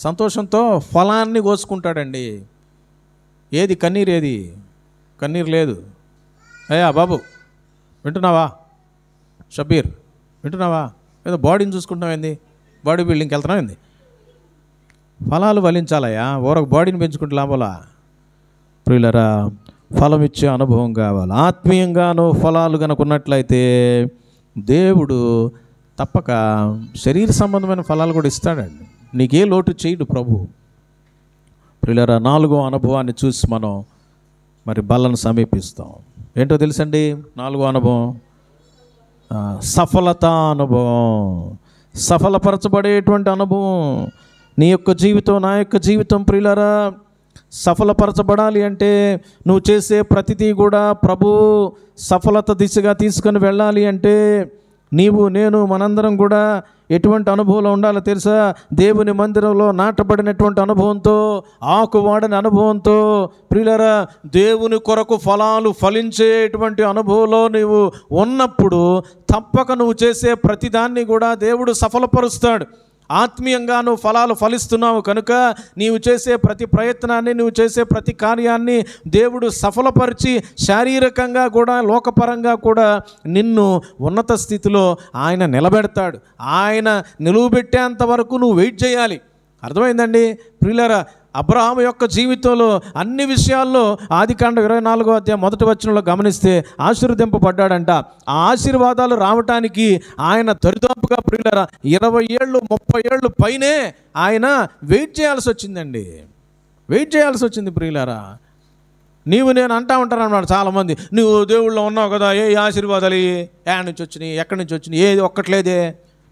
సంతోషంతో ఫలాన్ని కోసుకుంటాడండి. ఏది కన్నీరు? ఏది కన్నీరు లేదు. అయ్యా బాబు వింటున్నావా? షబీర్ వింటున్నావా? ఏదో బాడీని చూసుకుంటున్నావు ఏంది? బాడీ బిల్డింగ్కి వెళ్తున్నావు ఏంది? ఫలాలు ఫలించాలయ్యా, ఊరకు బాడీని పెంచుకుంటే లాభాలా? ప్రియులరా, ఫలం ఇచ్చే అనుభవం కావాలి. ఆత్మీయంగాను ఫలాలు కనుకున్నట్లయితే దేవుడు తప్పక శరీర సంబంధమైన ఫలాలు కూడా ఇస్తాడండి. నీకే లోటు చేయడు ప్రభు. ప్రియులరా, 4వ అనుభవాన్ని చూసి మనం మరి బలను సమీపిస్తాం. ఏంటో తెలుసండి 4వ అనుభవం? సఫలత అనుభవం, సఫలపరచబడేటువంటి అనుభవం. నీ యొక్క జీవితం, నా యొక్క జీవితం ప్రియులరా సఫలపరచబడాలి అంటే నువ్వు చేసే ప్రతిదీ కూడా ప్రభు సఫలత దిశగా తీసుకొని వెళ్ళాలి అంటే నీవు, నేను, మనందరం కూడా ఎటువంటి అనుభవంలో ఉండాలో తెలుసా? దేవుని మందిరంలో నాటబడినటువంటి అనుభవంతో, ఆకువాడని అనుభవంతో, ప్రియులరా దేవుని కొరకు ఫలాలు ఫలించేటువంటి అనుభవంలో నీవు ఉన్నప్పుడు తప్పక నువ్వు చేసే ప్రతిదాన్ని కూడా దేవుడు సఫలపరుస్తాడు. ఆత్మీయంగా నువ్వు ఫలాలు ఫలిస్తున్నావు కనుక నీవు చేసే ప్రతి ప్రయత్నాన్ని, నువ్వు చేసే ప్రతి కార్యాన్ని దేవుడు సఫలపరిచి శారీరకంగా కూడా లోకపరంగా కూడా నిన్ను ఉన్నత స్థితిలో ఆయన నిలబెడతాడు. ఆయన నిలువబెట్టేంత వరకు నువ్వు వెయిట్ చేయాలి. అర్థమైందండి ప్రియులారా? అబ్రహాము యొక్క జీవితంలో అన్ని విషయాల్లో ఆదికాండం 24వ అధ్యాయం 1వ వచనంలో గమనిస్తే ఆశీర్వదింపబడ్డాడంట. ఆ ఆశీర్వాదాలు రావటానికి ఆయన దరిదాపుగా ప్రియులారా 20 ఏళ్ళు 30 ఏళ్ళు పైనే ఆయన వెయిట్ చేయాల్సి వచ్చిందండి. వెయిట్ చేయాల్సి వచ్చింది ప్రియులారా. నీవు నేను అంటా ఉంటాను అన్నమాట చాలామంది, నువ్వు దేవుళ్ళో ఉన్నావు కదా, ఏ ఆశీర్వాదాలు ఏడ నుంచి వచ్చినాయి, ఎక్కడి నుంచి వచ్చినాయి, ఏది ఒక్కట్లేదే,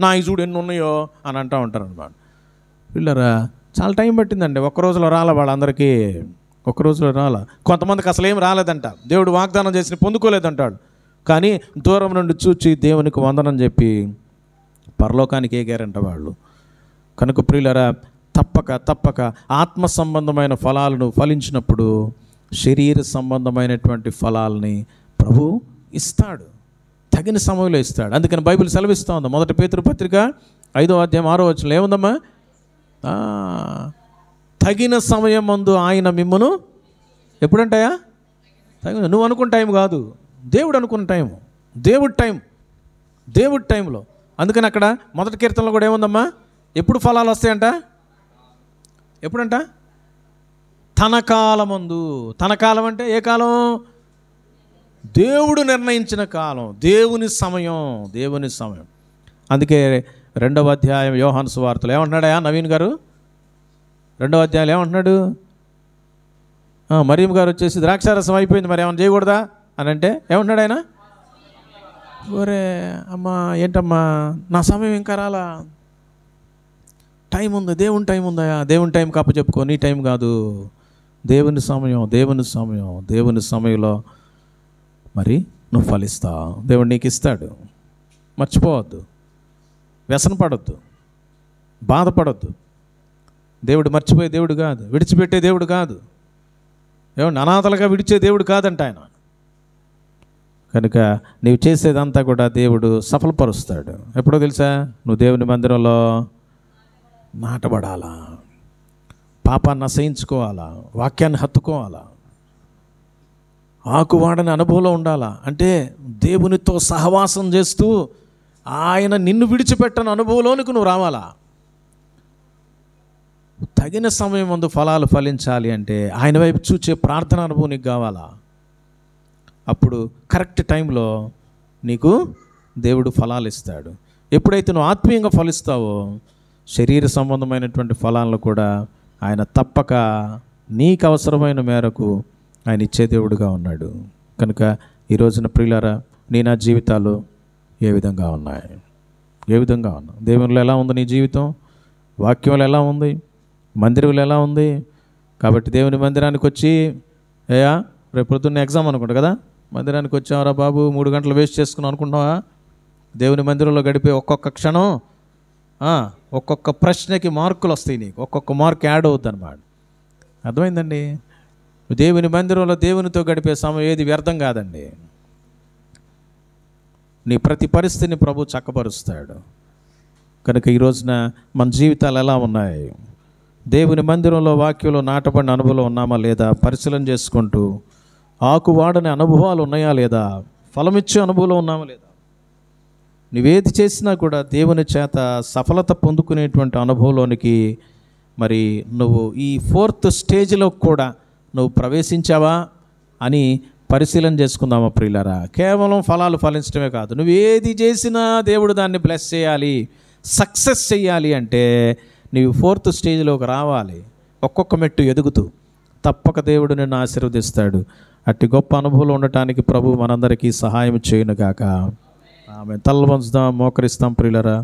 నా ఈ చూడు ఎన్ని ఉన్నాయో అని అంటూ ఉంటారు అన్నమాట. ప్రియులారా చాలా టైం పట్టిందండి. ఒక్క రోజులో రాల వాళ్ళందరికీ, ఒక్క రోజులో రాల. కొంతమందికి అసలు ఏం రాలేదంట, దేవుడు వాగ్దానం చేసి పొందుకోలేదంటాడు. కానీ దూరం నుండి చూచి దేవునికి వందనం చెప్పి పరలోకానికి ఎగారంట వాళ్ళు. కనుక ప్రియులరా తప్పక ఆత్మ సంబంధమైన ఫలాలను ఫలించినప్పుడు శరీర సంబంధమైనటువంటి ఫలాల్ని ప్రభు ఇస్తాడు, తగిన సమయంలో ఇస్తాడు. అందుకని బైబిల్ సెలవిస్తూ ఉంది. 1 పేతురు పత్రిక 5వ అధ్యాయం 6వ వచనంలో ఏముందమ్మా? తగిన సమయం మందు ఆయన మిమ్మును ఎప్పుడంటాయా? తగిన, నువ్వు అనుకున్న టైం కాదు, దేవుడు అనుకున్న టైం, దేవుడి టైంలో. అందుకని అక్కడ 1వ కీర్తనలో కూడా ఏముందమ్మా? ఎప్పుడు ఫలాలు వస్తాయంట? ఎప్పుడంట? తన కాలమందు. తన కాలం అంటే ఏ కాలం? దేవుడు నిర్ణయించిన కాలం, దేవుని సమయం. అందుకే 2వ అధ్యాయం యోహాను సువార్తలో ఏమంటున్నాడయా నవీన్ గారు? 2వ అధ్యాయంలో ఏమంటున్నాడు? మరియం గారు వచ్చేసి ద్రాక్షారసం అయిపోయింది, మరి ఏమైనా చేయకూడదా అని అంటే ఏమంటున్నాడు ఆయన? ఒరే అమ్మా, ఏంటమ్మా నా సమయం ఇంకా రాలా, టైం ఉంది, దేవుని టైం ఉందయా, దేవుని టైం కప్ప చెప్పుకో, నీ టైం కాదు, దేవుని సమయంలో మరి నువ్వు ఫలిస్తావు, దేవుడు నీకు ఇస్తాడు. మర్చిపోవద్దు, వ్యసనపడొద్దు, బాధపడొద్దు. దేవుడు మర్చిపోయే దేవుడు కాదు, విడిచిపెట్టే దేవుడు కాదు, ఏమన్నా అనాథలుగా విడిచే దేవుడు కాదంట ఆయన. కనుక నీవు చేసేదంతా కూడా దేవుడు సఫలపరుస్తాడు. ఎప్పుడో తెలుసా? నువ్వు దేవుని మందిరంలో నాటబడాలా, పాపాన్ని అసహించుకోవాలా, వాక్యాన్ని హత్తుకోవాలా, ఆకువాడని అనుభవంలో ఉండాలా. అంటే దేవునితో సహవాసం చేస్తూ ఆయన నిన్ను విడిచిపెట్టని అనుభవంలోనికి నువ్వు రావాలా. తగిన సమయం ముందు ఫలాలు ఫలించాలి అంటే ఆయన వైపు చూచే ప్రార్థన అనుభవం నీకు కావాలా. అప్పుడు కరెక్ట్ టైంలో నీకు దేవుడు ఫలాలు ఇస్తాడు. ఎప్పుడైతే నువ్వు ఆత్మీయంగా ఫలిస్తావో శరీర సంబంధమైనటువంటి ఫలాలను కూడా ఆయన తప్పక నీకు అవసరమైన మేరకు ఆయన ఇచ్చే దేవుడుగా ఉన్నాడు. కనుక ఈ రోజున ప్రియులారా, నీ నా జీవితాలు ఏ విధంగా ఉన్నాయి? ఏ విధంగా ఉన్నాయి? దేవునిలో ఎలా ఉంది నీ జీవితం? వాక్యంలో ఎలా ఉంది? మందిరంలో ఎలా ఉంది? కాబట్టి దేవుని మందిరానికి వచ్చి రేపు పొద్దున్న ఎగ్జామ్ అనుకుంటా కదా, మందిరానికి వచ్చావరా బాబు 3 గంటలు వేస్ట్ చేసుకున్నావు అనుకుంటున్నావా? దేవుని మందిరంలో గడిపే ఒక్కొక్క క్షణం, ఒక్కొక్క ప్రశ్నకి మార్కులు వస్తాయి, నీకు ఒక్కొక్క మార్క్ యాడ్ అవుద్ది అన్నమాట. అర్థమైందండి? దేవుని మందిరంలో దేవునితో గడిపే సమయం ఏది వ్యర్థం కాదండి. నీ ప్రతి పరిస్థితిని ప్రభు చక్కపరుస్తాడు. కనుక ఈ రోజున మన జీవితాలు ఎలా ఉన్నాయి? దేవుని మందిరంలో వాక్యంలో నాటబడిన అనుభవం ఉన్నామా లేదా పరిశీలన చేసుకుంటూ, ఆకువాడని అనుభవాలు ఉన్నాయా లేదా, ఫలమిచ్చే అనుభవం ఉన్నామా లేదా? నువ్వేది చేసినా కూడా దేవుని చేత సఫలత పొందుకునేటువంటి అనుభవంలోనికి మరి నువ్వు ఈ 4th స్టేజ్లో కూడా నువ్వు ప్రవేశించావా అని పరిశీలన చేసుకుందామా ప్రియులారా? కేవలం ఫలాలు ఫలించడమే కాదు, నువ్వు ఏది చేసినా దేవుడు దాన్ని బ్లెస్ చేయాలి, సక్సెస్ చేయాలి అంటే నీవు 4th స్టేజ్లోకి రావాలి. ఒక్కొక్క మెట్టు ఎదుగుతూ తప్పక దేవుడు నిన్ను ఆశీర్వదిస్తాడు. అట్టి గొప్ప అనుభవం ఉండటానికి ప్రభు మనందరికీ సహాయం చేయనుగాక. ఆమె తల వంచుదాం, మోకరిస్తాం ప్రియులారా.